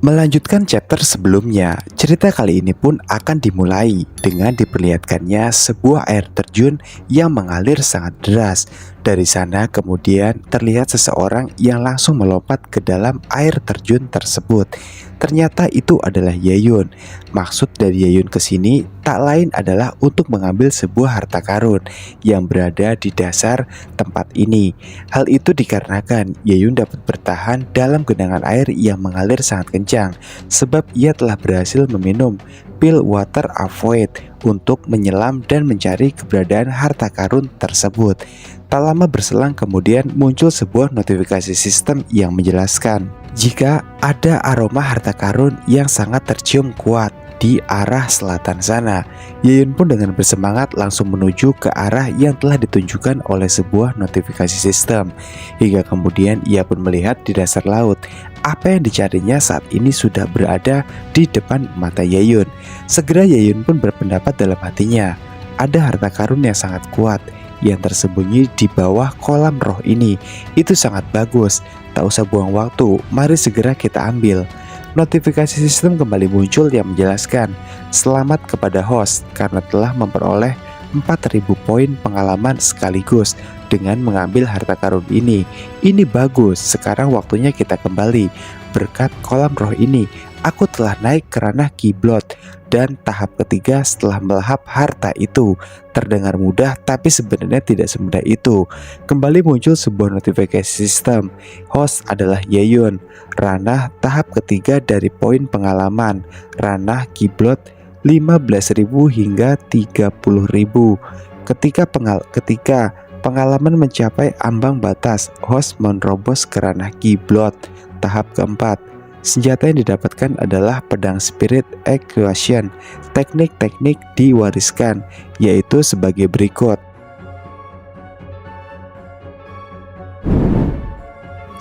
Melanjutkan chapter sebelumnya, cerita kali ini pun akan dimulai dengan diperlihatkannya sebuah air terjun yang mengalir sangat deras. Dari sana kemudian terlihat seseorang yang langsung melompat ke dalam air terjun tersebut. Ternyata itu adalah Yayun. Maksud dari Yayun ke sini tak lain adalah untuk mengambil sebuah harta karun yang berada di dasar tempat ini. Hal itu dikarenakan Yayun dapat bertahan dalam genangan air yang mengalir sangat kencang sebab ia telah berhasil meminum pil water avoid untuk menyelam dan mencari keberadaan harta karun tersebut. Tak lama berselang kemudian muncul sebuah notifikasi sistem yang menjelaskan jika ada aroma harta karun yang sangat tercium kuat di arah selatan sana. Yayun pun dengan bersemangat langsung menuju ke arah yang telah ditunjukkan oleh sebuah notifikasi sistem. Hingga kemudian ia pun melihat di dasar laut. Apa yang dicarinya saat ini sudah berada di depan mata Yayun. Segera Yayun pun berpendapat dalam hatinya, ada harta karun yang sangat kuat yang tersembunyi di bawah kolam roh ini. Itu sangat bagus. Tak usah buang waktu, mari segera kita ambil. Notifikasi sistem kembali muncul yang menjelaskan, selamat kepada host karena telah memperoleh 4.000 poin pengalaman sekaligus dengan mengambil harta karun ini. Ini bagus, sekarang waktunya kita kembali. Berkat kolam roh ini, aku telah naik ke ranah kiblot. Dan tahap ketiga setelah melahap harta itu. Terdengar mudah tapi sebenarnya tidak semudah itu. Kembali muncul sebuah notifikasi sistem. Host adalah Yayun. Ranah tahap ketiga dari poin pengalaman. Ranah kiblot 15.000 hingga 30.000. Ketika pengalaman mencapai ambang batas, host menerobos ke ranah kiblot tahap keempat. Senjata yang didapatkan adalah pedang spirit equation. Teknik-teknik diwariskan, yaitu sebagai berikut.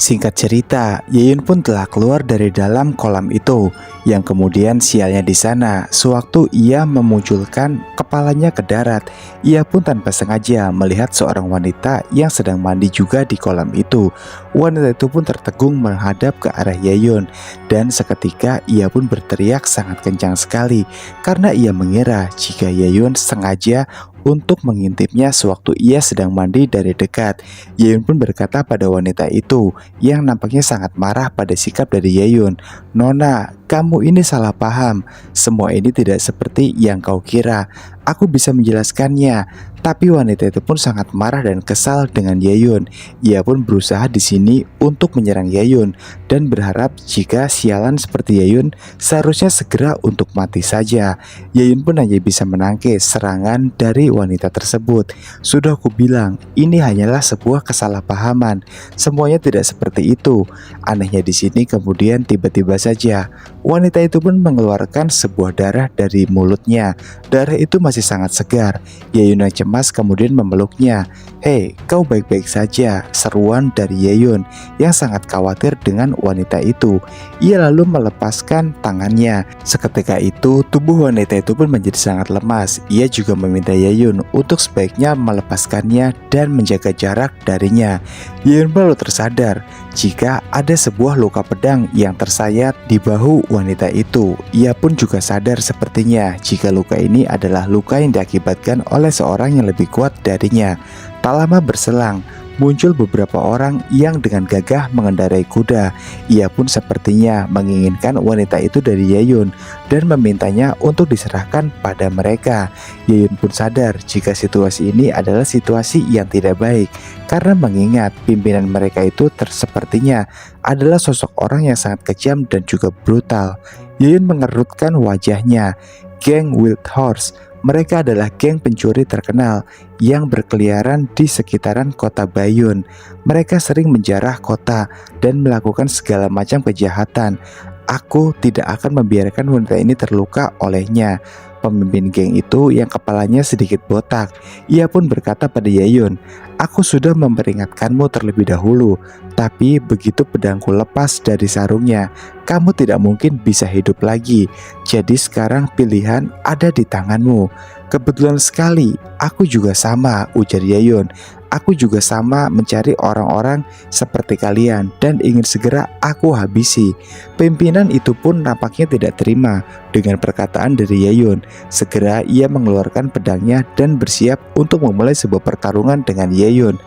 Singkat cerita, Yayun pun telah keluar dari dalam kolam itu, yang kemudian sialnya di sana, sewaktu ia memunculkan kepalanya ke darat, ia pun tanpa sengaja melihat seorang wanita yang sedang mandi juga di kolam itu. Wanita itu pun tertegun menghadap ke arah Yayun, dan seketika ia pun berteriak sangat kencang sekali, karena ia mengira jika Yayun sengaja untuk mengintipnya sewaktu ia sedang mandi dari dekat. Yayun pun berkata pada wanita itu yang nampaknya sangat marah pada sikap dari Yayun, "Nona, kamu ini salah paham. Semua ini tidak seperti yang kau kira. Aku bisa menjelaskannya." Tapi wanita itu pun sangat marah dan kesal dengan Yayun. Ia pun berusaha di sini untuk menyerang Yayun dan berharap jika sialan seperti Yayun seharusnya segera untuk mati saja. Yayun pun hanya bisa menangkis serangan dari wanita tersebut. Sudah aku bilang, ini hanyalah sebuah kesalahpahaman. Semuanya tidak seperti itu. Anehnya di sini kemudian tiba-tiba saja wanita itu pun mengeluarkan sebuah darah dari mulutnya. Darah itu masih sangat segar. Yayun yang cemas kemudian memeluknya. "Hei, kau baik-baik saja?" seruan dari Yayun yang sangat khawatir dengan wanita itu. Ia lalu melepaskan tangannya. Seketika itu tubuh wanita itu pun menjadi sangat lemas. Ia juga meminta Yayun untuk sebaiknya melepaskannya dan menjaga jarak darinya. Yayun baru tersadar jika ada sebuah luka pedang yang tersayat di bahu wanita itu. Ia pun juga sadar sepertinya jika luka ini adalah luka yang diakibatkan oleh seorang yang lebih kuat darinya. Tak lama berselang, muncul beberapa orang yang dengan gagah mengendarai kuda. Ia pun sepertinya menginginkan wanita itu dari Yayun dan memintanya untuk diserahkan pada mereka. Yayun pun sadar jika situasi ini adalah situasi yang tidak baik, karena mengingat pimpinan mereka itu sepertinya adalah sosok orang yang sangat kejam dan juga brutal. Yayun mengerutkan wajahnya. Geng Wild Horse. Mereka adalah geng pencuri terkenal yang berkeliaran di sekitaran kota Bayun. Mereka sering menjarah kota dan melakukan segala macam kejahatan. Aku tidak akan membiarkan wanita ini terluka olehnya. Pemimpin geng itu yang kepalanya sedikit botak. Ia pun berkata pada Yayun, "Aku sudah memperingatkanmu terlebih dahulu, tapi begitu pedangku lepas dari sarungnya, kamu tidak mungkin bisa hidup lagi. Jadi sekarang pilihan ada di tanganmu. Kebetulan sekali, aku juga sama, ujar Yayun. Aku juga sama mencari orang-orang seperti kalian dan ingin segera aku habisi. Pimpinan itu pun nampaknya tidak terima dengan perkataan dari Yayun. Segera ia mengeluarkan pedangnya dan bersiap untuk memulai sebuah pertarungan dengan Yayun.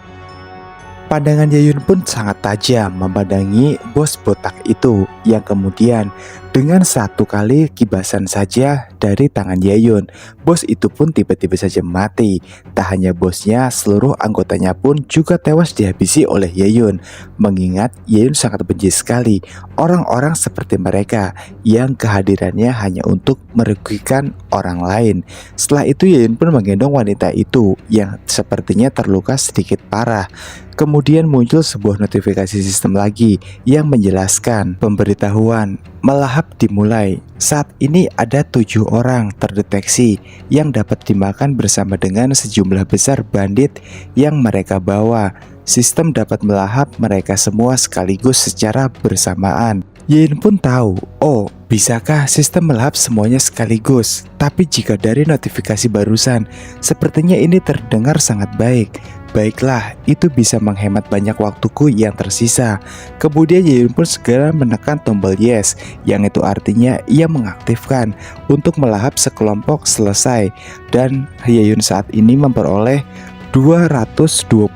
Pandangan Yayun pun sangat tajam memandangi bos botak itu yang kemudian dengan satu kali kibasan saja dari tangan Yayun, bos itu pun tiba-tiba saja mati. Tak hanya bosnya, seluruh anggotanya pun juga tewas dihabisi oleh Yayun. Mengingat Yayun sangat benci sekali orang-orang seperti mereka yang kehadirannya hanya untuk merugikan orang lain. Setelah itu Yayun pun menggendong wanita itu yang sepertinya terluka sedikit parah. Kemudian muncul sebuah notifikasi sistem lagi yang menjelaskan pemberitahuan melahap dimulai. Saat ini ada 7 orang terdeteksi yang dapat dimakan bersama dengan sejumlah besar bandit yang mereka bawa. Sistem dapat melahap mereka semua sekaligus secara bersamaan. Yin pun tahu, oh bisakah sistem melahap semuanya sekaligus? Tapi jika dari notifikasi barusan, sepertinya ini terdengar sangat baik. Baiklah, itu bisa menghemat banyak waktuku yang tersisa. Kemudian Yayun pun segera menekan tombol yes, yang itu artinya ia mengaktifkan untuk melahap sekelompok selesai. Dan Yayun saat ini memperoleh 220.000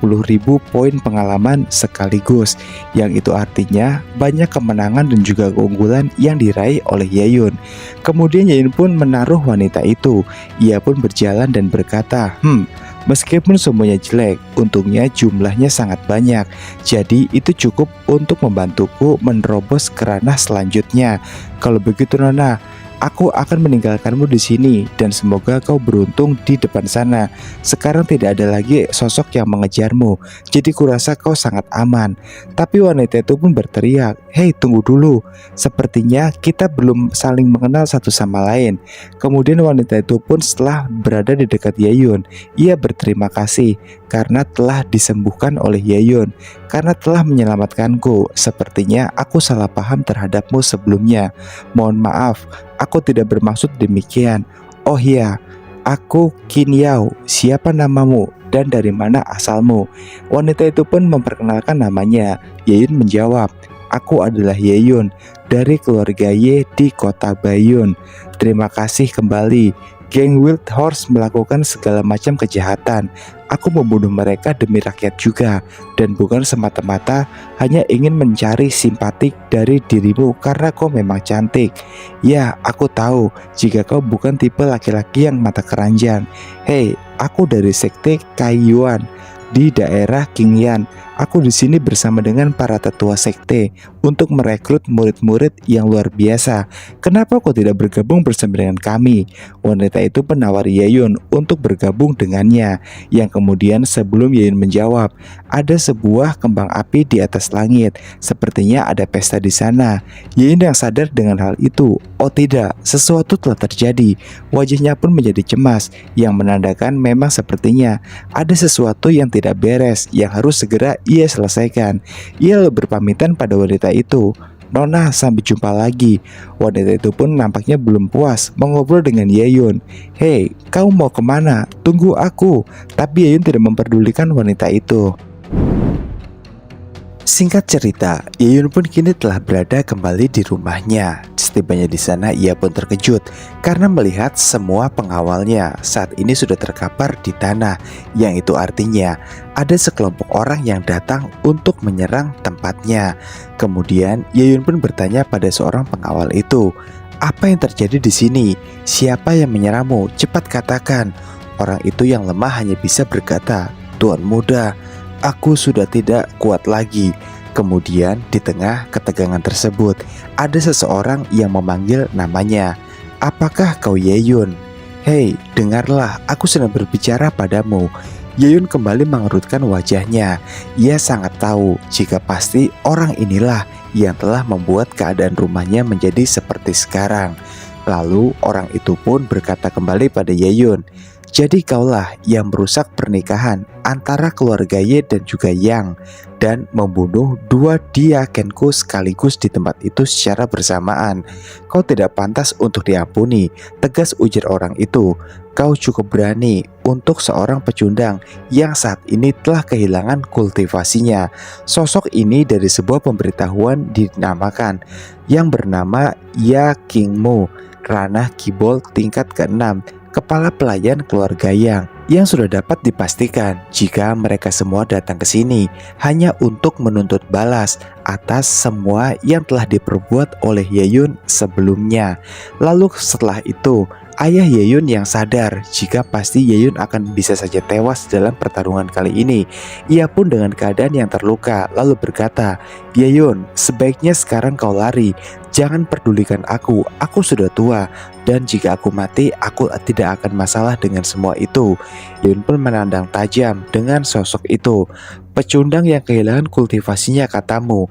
poin pengalaman sekaligus, yang itu artinya banyak kemenangan dan juga keunggulan yang diraih oleh Yayun. Kemudian Yayun pun menaruh wanita itu. Ia pun berjalan dan berkata, meskipun semuanya jelek, untungnya jumlahnya sangat banyak. Jadi itu cukup untuk membantuku menerobos ke ranah selanjutnya. Kalau begitu Nona, aku akan meninggalkanmu di sini dan semoga kau beruntung di depan sana. Sekarang tidak ada lagi sosok yang mengejarmu, jadi kurasa kau sangat aman. Tapi wanita itu pun berteriak, hei tunggu dulu, sepertinya kita belum saling mengenal satu sama lain. Kemudian wanita itu pun setelah berada di dekat Yayun, ia berterima kasih karena telah disembuhkan oleh Yayun, karena telah menyelamatkanku. Sepertinya aku salah paham terhadapmu sebelumnya. Mohon maaf, aku tidak bermaksud demikian. Oh iya, aku Qin Yao. Siapa namamu dan dari mana asalmu? Wanita itu pun memperkenalkan namanya. Yayun menjawab, aku adalah Yayun dari keluarga Ye di kota Bayun. Terima kasih kembali. Geng Wild Horse melakukan segala macam kejahatan. Aku membunuh mereka demi rakyat juga, dan bukan semata-mata hanya ingin mencari simpatik dari dirimu karena kau memang cantik. Ya, aku tahu jika kau bukan tipe laki-laki yang mata keranjang. Hei, aku dari sekte Kaiyuan di daerah Qingyan. Aku di sini bersama dengan para tetua sekte untuk merekrut murid-murid yang luar biasa. Kenapa kau tidak bergabung bersama dengan kami? Wanita itu menawari Yayun untuk bergabung dengannya. Yang kemudian sebelum Yayun menjawab, ada sebuah kembang api di atas langit. Sepertinya ada pesta di sana. Yayun yang sadar dengan hal itu. Oh tidak, sesuatu telah terjadi. Wajahnya pun menjadi cemas, yang menandakan memang sepertinya ada sesuatu yang tidak beres yang harus segera ia selesaikan. Ia berpamitan pada wanita itu. Nona, sampai jumpa lagi. Wanita itu pun nampaknya belum puas mengobrol dengan Yayun. Hei, kau mau kemana? Tunggu aku. Tapi Yayun tidak memperdulikan wanita itu. Singkat cerita, Yayun pun kini telah berada kembali di rumahnya. Setibanya di sana, ia pun terkejut karena melihat semua pengawalnya saat ini sudah terkapar di tanah, yang itu artinya ada sekelompok orang yang datang untuk menyerang tempatnya. Kemudian Yayun pun bertanya pada seorang pengawal itu, apa yang terjadi di sini? Siapa yang menyerangmu? Cepat katakan. Orang itu yang lemah hanya bisa berkata, Tuan muda, aku sudah tidak kuat lagi. Kemudian di tengah ketegangan tersebut, ada seseorang yang memanggil namanya. Apakah kau Yayun? Hei, dengarlah, aku sedang berbicara padamu. Yayun kembali mengerutkan wajahnya. Ia sangat tahu jika pasti orang inilah yang telah membuat keadaan rumahnya menjadi seperti sekarang. Lalu orang itu pun berkata kembali pada Yayun, Jadi kaulah yang merusak pernikahan antara keluarga Ye dan juga Yang, dan membunuh dua diakenku sekaligus di tempat itu secara bersamaan. Kau tidak pantas untuk diampuni, tegas ujar orang itu. Kau cukup berani untuk seorang pecundang yang saat ini telah kehilangan kultivasinya. Sosok ini dari sebuah pemberitahuan dinamakan yang bernama Ya Kingmu, ranah Kibol tingkat ke-6, kepala pelayan keluarga yang sudah dapat dipastikan jika mereka semua datang ke sini hanya untuk menuntut balas atas semua yang telah diperbuat oleh Yeyun sebelumnya. Lalu setelah itu, ayah Yeyun yang sadar jika pasti Yeyun akan bisa saja tewas dalam pertarungan kali ini. Ia pun dengan keadaan yang terluka lalu berkata, "Yeyun, sebaiknya sekarang kau lari. Jangan pedulikan aku sudah tua, dan jika aku mati, aku tidak akan masalah dengan semua itu." Yeyun pun menandang tajam dengan sosok itu. "Pecundang yang kehilangan kultivasinya katamu.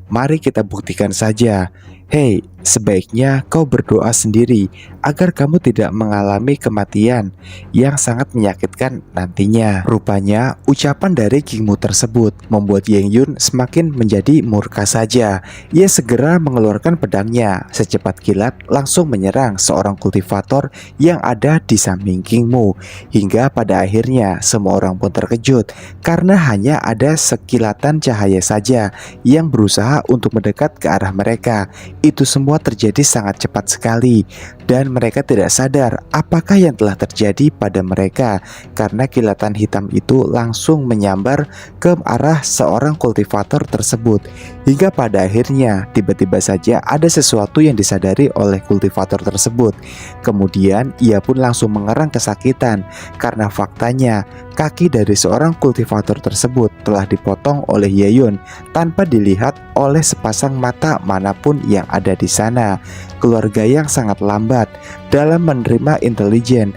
Mari kita buktikan saja. Hei, sebaiknya kau berdoa sendiri agar kamu tidak mengalami kematian yang sangat menyakitkan nantinya." Rupanya ucapan dari Kingmu tersebut membuat Yengyun semakin menjadi murka saja. Ia segera mengeluarkan pedangnya. Secepat kilat langsung menyerang seorang kultivator yang ada di samping Kingmu. Hingga pada akhirnya semua orang pun terkejut karena hanya ada sekilatan cahaya saja yang berusaha untuk mendekat ke arah mereka. Itu semua terjadi sangat cepat sekali dan mereka tidak sadar apakah yang telah terjadi pada mereka karena kilatan hitam itu langsung menyambar ke arah seorang kultivator tersebut. Hingga pada akhirnya tiba-tiba saja ada sesuatu yang disadari oleh kultivator tersebut. Kemudian ia pun langsung mengerang kesakitan karena faktanya kaki dari seorang kultivator tersebut telah dipotong oleh Yeyun tanpa dilihat oleh sepasang mata manapun yang ada di sana. Keluarga yang sangat lambat dalam menerima intelijen.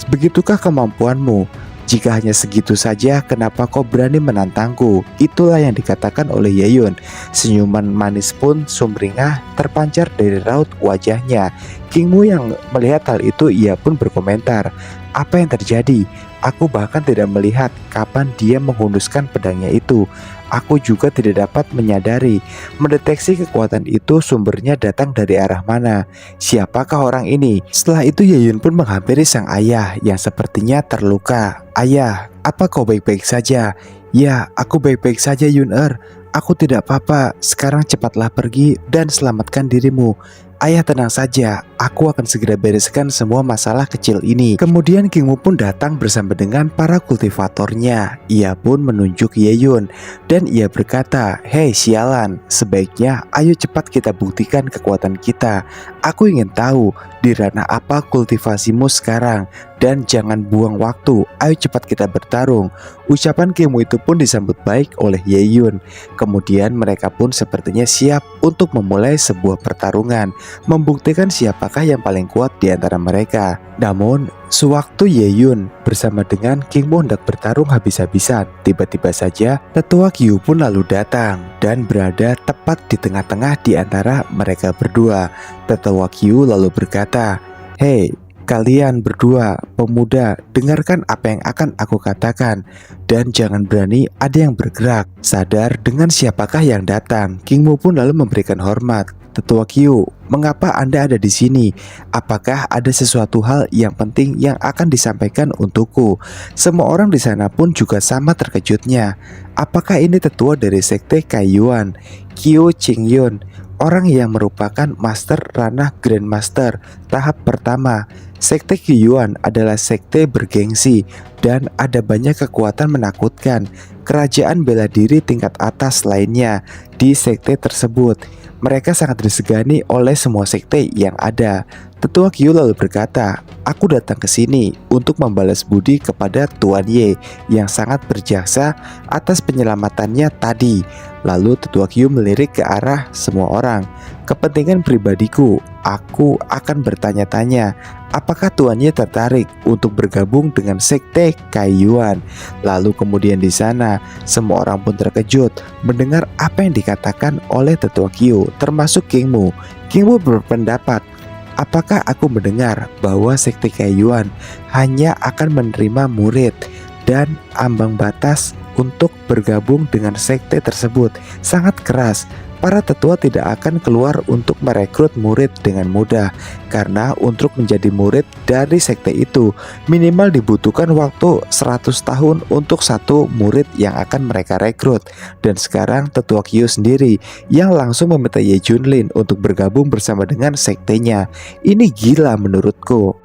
Begitukah kemampuanmu? Jika hanya segitu saja, kenapa kau berani menantangku? Itulah yang dikatakan oleh Yeyun. Senyuman manis pun sumringah terpancar dari raut wajahnya. Kingmu yang melihat hal itu, ia pun berkomentar, "Apa yang terjadi? Aku bahkan tidak melihat kapan dia menghunuskan pedangnya itu. Aku juga tidak dapat mendeteksi kekuatan itu sumbernya datang dari arah mana. Siapakah orang ini?" Setelah itu Yeyun pun menghampiri sang ayah yang sepertinya terluka. "Ayah, apa kau baik-baik saja?" "Ya, aku baik-baik saja Yun-er. Aku tidak apa-apa. Sekarang cepatlah pergi dan selamatkan dirimu." "Ayah, tenang saja, aku akan segera bereskan semua masalah kecil ini." Kemudian Kingmu pun datang bersama dengan para kultivatornya. Ia pun menunjuk Yeyun dan ia berkata, "Hei sialan, sebaiknya ayo cepat kita buktikan kekuatan kita. Aku ingin tahu di ranah apa kultivasimu sekarang, dan jangan buang waktu, ayo cepat kita bertarung." Ucapan Kingmu itu pun disambut baik oleh Yeyun. Kemudian mereka pun sepertinya siap untuk memulai sebuah pertarungan, membuktikan siapakah yang paling kuat di antara mereka. Namun, sewaktu Yeyun bersama dengan Kingmu hendak bertarung habis-habisan, tiba-tiba saja tetua Kyu pun lalu datang dan berada tepat di tengah-tengah di antara mereka berdua. Tetua Kyu lalu berkata, "Hei, kalian berdua pemuda, dengarkan apa yang akan aku katakan dan jangan berani ada yang bergerak. Sadar dengan siapakah yang datang." Kingmu pun lalu memberikan hormat. "Tetua Kyu, mengapa Anda ada di sini? Apakah ada sesuatu hal yang penting yang akan disampaikan untukku?" Semua orang di sana pun juga sama terkejutnya. Apakah ini tetua dari sekte Kaiyuan, Kyu Qingyun, orang yang merupakan master ranah Grandmaster tahap pertama? Sekte Kaiyuan adalah sekte bergengsi dan ada banyak kekuatan menakutkan. Kerajaan bela diri tingkat atas lainnya di sekte tersebut. Mereka sangat disegani oleh semua sekte yang ada. Tetua Kyu lalu berkata, "Aku datang ke sini untuk membalas budi kepada Tuan Ye yang sangat berjasa atas penyelamatannya tadi." Lalu Tetua Kyu melirik ke arah semua orang. "Kepentingan pribadiku, aku akan bertanya-tanya, apakah Tuan Ye tertarik untuk bergabung dengan sekte Kaiyuan?" Lalu kemudian di sana semua orang pun terkejut mendengar apa yang dikatakan oleh Tetua Kyu, termasuk Kingmu. Kingmu berpendapat, apakah aku mendengar bahwa Sekte Kaiyuan hanya akan menerima murid dan ambang batas untuk bergabung dengan sekte tersebut sangat keras. Para tetua tidak akan keluar untuk merekrut murid dengan mudah, karena untuk menjadi murid dari sekte itu minimal dibutuhkan waktu 100 tahun untuk satu murid yang akan mereka rekrut. Dan sekarang tetua Kyu sendiri yang langsung meminta Ye Junlin untuk bergabung bersama dengan sektenya. Ini gila menurutku.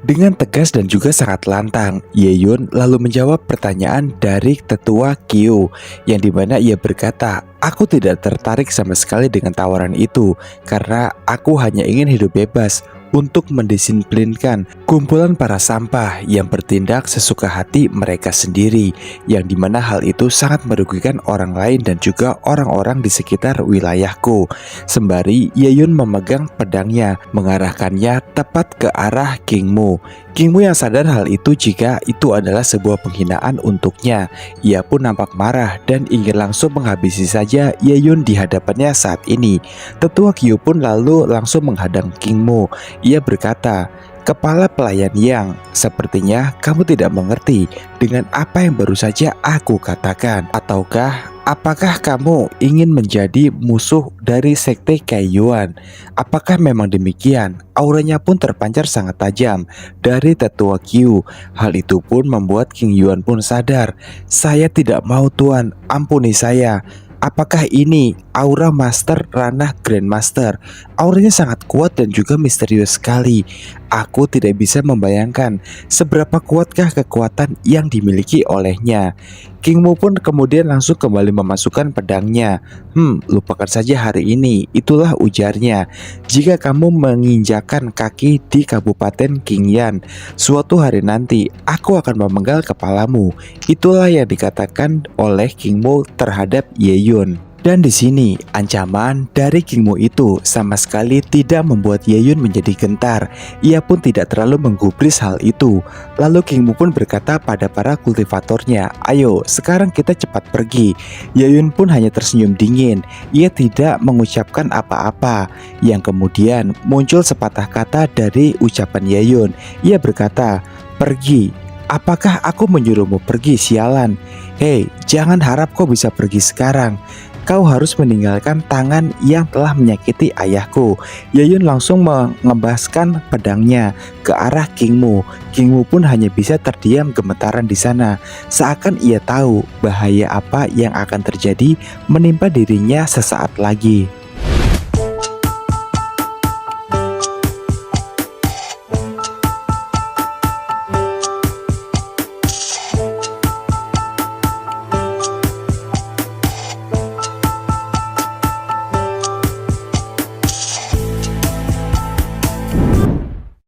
Dengan tegas dan juga sangat lantang, Ye Yun lalu menjawab pertanyaan dari tetua Kyu, yang dimana ia berkata, "Aku tidak tertarik sama sekali dengan tawaran itu, karena aku hanya ingin hidup bebas untuk mendisiplinkan kumpulan para sampah yang bertindak sesuka hati mereka sendiri, yang dimana hal itu sangat merugikan orang lain dan juga orang-orang di sekitar wilayahku." Sembari Ye Yun memegang pedangnya, mengarahkannya tepat ke arah King Mu. King Mu yang sadar hal itu jika itu adalah sebuah penghinaan untuknya, ia pun nampak marah dan ingin langsung menghabisi saja Ye Yun di hadapannya saat ini. Tetua Kyu pun lalu langsung menghadang King Mu. Ia berkata, "Kepala pelayan Yang, sepertinya kamu tidak mengerti dengan apa yang baru saja aku katakan. Apakah kamu ingin menjadi musuh dari Sekte Kaiyuan? Apakah memang demikian?" Auranya pun terpancar sangat tajam dari tetua Kyu. Hal itu pun membuat King Yuan pun sadar. "Saya tidak mau, Tuan, ampuni saya. Apakah ini aura Master ranah Grandmaster?" Auranya sangat kuat dan juga misterius sekali. Aku tidak bisa membayangkan seberapa kuatkah kekuatan yang dimiliki olehnya. King Mu pun kemudian langsung kembali memasukkan pedangnya. Lupakan saja hari ini," itulah ujarnya. "Jika kamu menginjakan kaki di Kabupaten Qingyan, suatu hari nanti aku akan memenggal kepalamu." Itulah yang dikatakan oleh King Mu terhadap Ye Yun. Dan di sini ancaman dari King Mu itu sama sekali tidak membuat Ye Yun menjadi gentar. Ia pun tidak terlalu menggubris hal itu. Lalu King Mu pun berkata pada para kultivatornya, "Ayo, sekarang kita cepat pergi." Ye Yun pun hanya tersenyum dingin. Ia tidak mengucapkan apa-apa. Yang kemudian muncul sepatah kata dari ucapan Ye Yun. Ia berkata, "Pergi. Apakah aku menyuruhmu pergi, sialan? Hei, jangan harap kau bisa pergi sekarang. Kau harus meninggalkan tangan yang telah menyakiti ayahku." Ye Yun langsung mengebaskan pedangnya ke arah King Mu. King Mu pun hanya bisa terdiam gemetaran di sana, seakan ia tahu bahaya apa yang akan terjadi menimpa dirinya sesaat lagi.